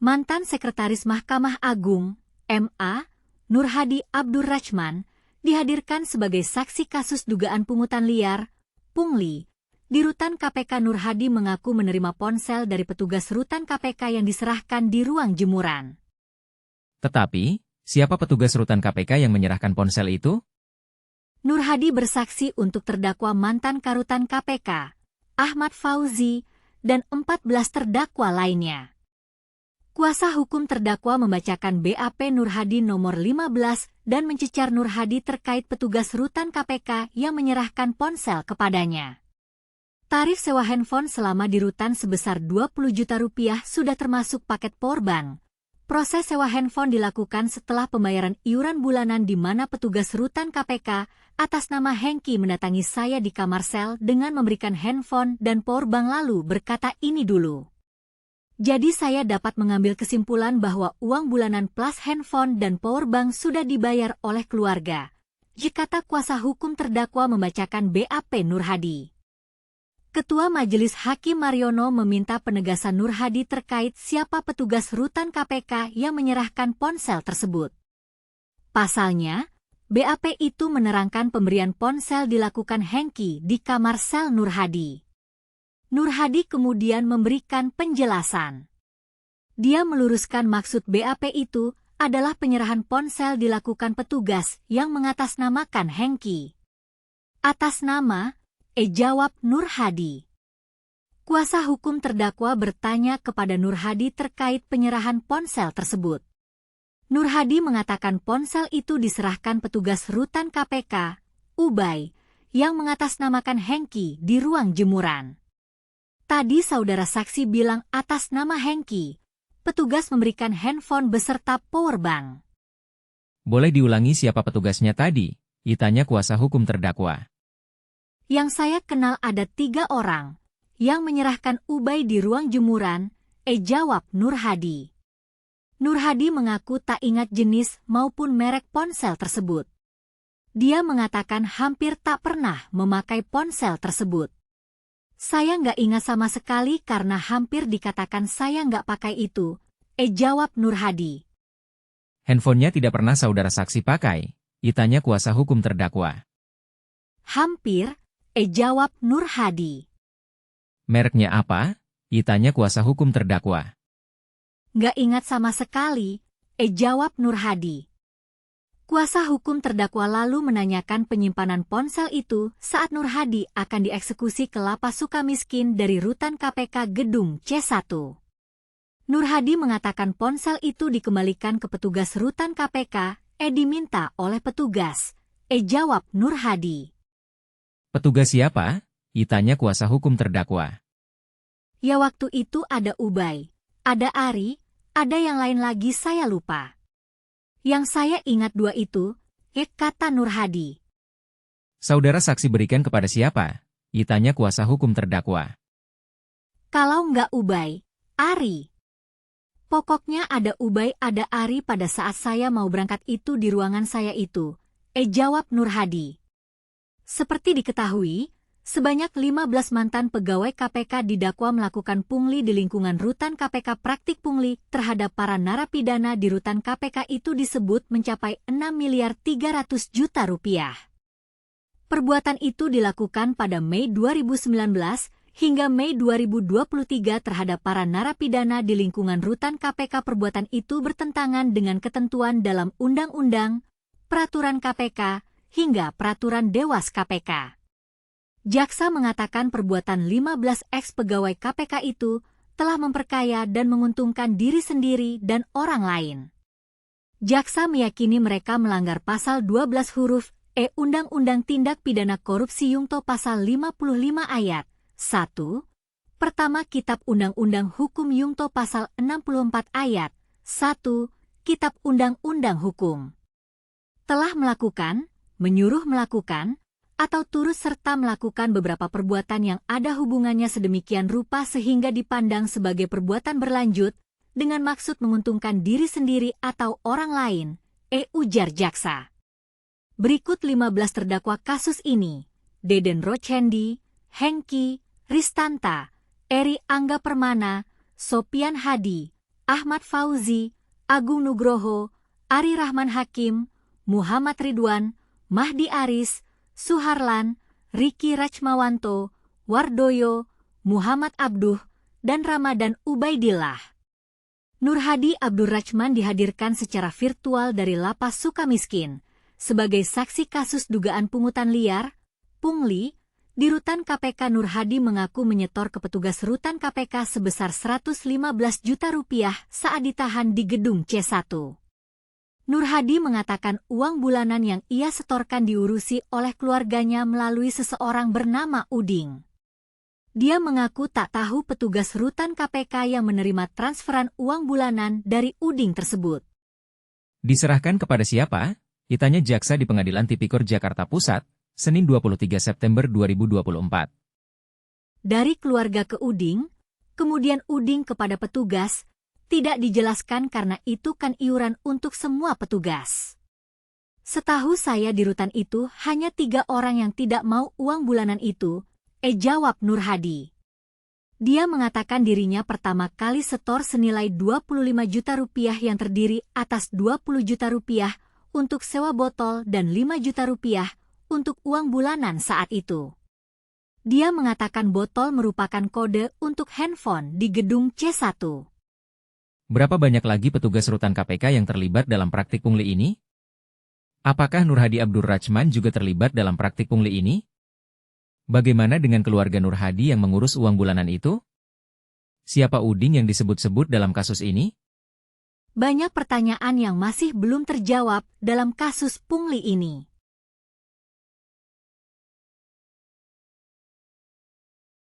Mantan Sekretaris Mahkamah Agung, M.A., Nur Hadi Abdurrachman, dihadirkan sebagai saksi kasus dugaan pungutan liar, pungli. Di Rutan KPK Nur Hadi mengaku menerima ponsel dari petugas Rutan KPK yang diserahkan di ruang jemuran. Tetapi, siapa petugas Rutan KPK yang menyerahkan ponsel itu? Nur Hadi bersaksi untuk terdakwa mantan Karutan KPK, Ahmad Fauzi, dan 14 terdakwa lainnya. Kuasa hukum terdakwa membacakan BAP Nur Hadi nomor 15 dan mencecar Nur Hadi terkait petugas Rutan KPK yang menyerahkan ponsel kepadanya. Tarif sewa handphone selama di Rutan sebesar Rp20 juta sudah termasuk paket powerbank. Proses sewa handphone dilakukan setelah pembayaran iuran bulanan di mana petugas Rutan KPK atas nama Hengki mendatangi saya di kamar sel dengan memberikan handphone dan powerbank lalu berkata ini dulu. Jadi saya dapat mengambil kesimpulan bahwa uang bulanan plus handphone dan powerbank sudah dibayar oleh keluarga. Kata kuasa hukum terdakwa membacakan BAP Nur Hadi. Ketua Majelis Hakim Mariono meminta penegasan Nur Hadi terkait siapa petugas Rutan KPK yang menyerahkan ponsel tersebut. Pasalnya, BAP itu menerangkan pemberian ponsel dilakukan Hengki di kamar sel Nur Hadi. Nur Hadi kemudian memberikan penjelasan. Dia meluruskan maksud BAP itu adalah penyerahan ponsel dilakukan petugas yang mengatasnamakan Hengki. Atas nama, jawab Nur Hadi. Kuasa hukum terdakwa bertanya kepada Nur Hadi terkait penyerahan ponsel tersebut. Nur Hadi mengatakan ponsel itu diserahkan petugas Rutan KPK, Ubay, yang mengatasnamakan Hengki di ruang jemuran. Tadi saudara saksi bilang atas nama Hengki, petugas memberikan handphone beserta powerbank. Boleh diulangi siapa petugasnya tadi? Tanya kuasa hukum terdakwa. Yang saya kenal ada 3 orang, yang menyerahkan Ubay di ruang jemuran, jawab Nur Hadi. Nur Hadi mengaku tak ingat jenis maupun merek ponsel tersebut. Dia mengatakan hampir tak pernah memakai ponsel tersebut. Saya nggak ingat sama sekali karena hampir dikatakan saya nggak pakai itu, jawab Nur Hadi. Handphonenya tidak pernah saudara saksi pakai, tanya kuasa hukum terdakwa. Hampir, jawab Nur Hadi. Mereknya apa? Tanya kuasa hukum terdakwa. Nggak ingat sama sekali, jawab Nur Hadi. Kuasa hukum terdakwa lalu menanyakan penyimpanan ponsel itu saat Nur Hadi akan dieksekusi ke Lapas Sukamiskin dari Rutan KPK Gedung C1. Nur Hadi mengatakan ponsel itu dikembalikan ke petugas Rutan KPK, diminta oleh petugas, jawab Nur Hadi. Petugas siapa? Tanya kuasa hukum terdakwa. Ya waktu itu ada Ubay, ada Ari, ada yang lain lagi saya lupa. Yang saya ingat 2 itu, kata Nur Hadi. Saudara saksi berikan kepada siapa? Tanya kuasa hukum terdakwa. Kalau nggak Ubay, Ari. Pokoknya ada Ubay ada Ari pada saat saya mau berangkat itu di ruangan saya itu, jawab Nur Hadi. Seperti diketahui, sebanyak 15 mantan pegawai KPK didakwa melakukan pungli di lingkungan Rutan KPK. Praktik pungli terhadap para narapidana di Rutan KPK itu disebut mencapai 6 miliar 300 juta rupiah. Perbuatan itu dilakukan pada Mei 2019 hingga Mei 2023 terhadap para narapidana di lingkungan Rutan KPK. Perbuatan itu bertentangan dengan ketentuan dalam Undang-Undang, Peraturan KPK, hingga Peraturan Dewas KPK. Jaksa mengatakan perbuatan 15 ex-pegawai KPK itu telah memperkaya dan menguntungkan diri sendiri dan orang lain. Jaksa meyakini mereka melanggar pasal 12 huruf Undang-Undang Tindak Pidana Korupsi Yungto pasal 55 ayat 1. Pertama Kitab Undang-Undang Hukum Yungto pasal 64 ayat 1. Kitab Undang-Undang Hukum. Telah melakukan, menyuruh melakukan, atau turut serta melakukan beberapa perbuatan yang ada hubungannya sedemikian rupa sehingga dipandang sebagai perbuatan berlanjut dengan maksud menguntungkan diri sendiri atau orang lain, ujar jaksa. Berikut 15 terdakwa kasus ini, Deden Rochendi, Hengki, Ristanta, Eri Angga Permana, Sopian Hadi, Ahmad Fauzi, Agung Nugroho, Ari Rahman Hakim, Muhammad Ridwan, Mahdi Aris, Suharlan, Riki Rachmawanto, Wardoyo, Muhammad Abduh, dan Ramadan Ubaidillah. Nur Hadi Abdur Rachman dihadirkan secara virtual dari Lapas Sukamiskin sebagai saksi kasus dugaan pungutan liar, pungli. Di Rutan KPK Nur Hadi mengaku menyetor ke petugas Rutan KPK sebesar 115 juta rupiah saat ditahan di gedung C1. Nur Hadi mengatakan uang bulanan yang ia setorkan diurusi oleh keluarganya melalui seseorang bernama Uding. Dia mengaku tak tahu petugas Rutan KPK yang menerima transferan uang bulanan dari Uding tersebut. Diserahkan kepada siapa? Ditanya jaksa di Pengadilan Tipikor Jakarta Pusat, Senin 23 September 2024. Dari keluarga ke Uding, kemudian Uding kepada petugas, tidak dijelaskan karena itu kan iuran untuk semua petugas. Setahu saya di rutan itu hanya 3 orang yang tidak mau uang bulanan itu, jawab Nur Hadi. Dia mengatakan dirinya pertama kali setor senilai 25 juta rupiah yang terdiri atas 20 juta rupiah untuk sewa botol dan 5 juta rupiah untuk uang bulanan saat itu. Dia mengatakan botol merupakan kode untuk handphone di gedung C1. Berapa banyak lagi petugas Rutan KPK yang terlibat dalam praktik pungli ini? Apakah Nur Hadi Abdur Rachman juga terlibat dalam praktik pungli ini? Bagaimana dengan keluarga Nur Hadi yang mengurus uang bulanan itu? Siapa Uding yang disebut-sebut dalam kasus ini? Banyak pertanyaan yang masih belum terjawab dalam kasus pungli ini.